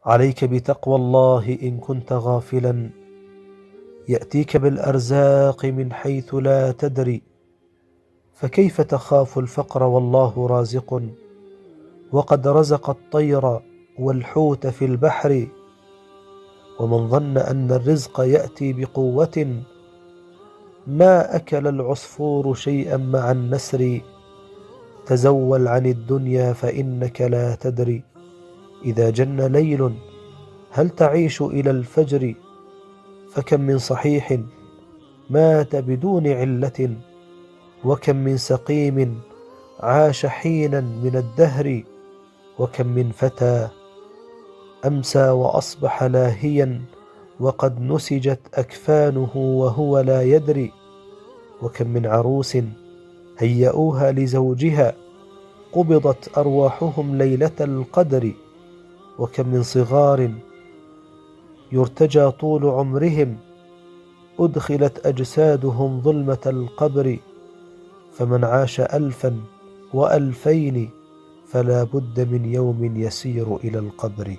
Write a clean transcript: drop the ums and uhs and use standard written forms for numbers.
عليك بتقوى الله إن كنت غافلا، يأتيك بالأرزاق من حيث لا تدري. فكيف تخاف الفقر والله رازق، وقد رزق الطير والحوت في البحر. ومن ظن أن الرزق يأتي بقوة، ما أكل العصفور شيئا مع النسر. تزول عن الدنيا فإنك لا تدري، إذا جن ليل هل تعيش إلى الفجر. فكم من صحيح مات بدون علة، وكم من سقيم عاش حينا من الدهر. وكم من فتى أمسى وأصبح لاهيا، وقد نسجت أكفانه وهو لا يدري. وكم من عروس هيئوها لزوجها، قبضت أرواحهم ليلة القدر. وكم من صغار يرتجى طول عمرهم، أدخلت أجسادهم ظلمة القبر. فمن عاش 1000 و2000 فلا بد من يوم يسير إلى القبر.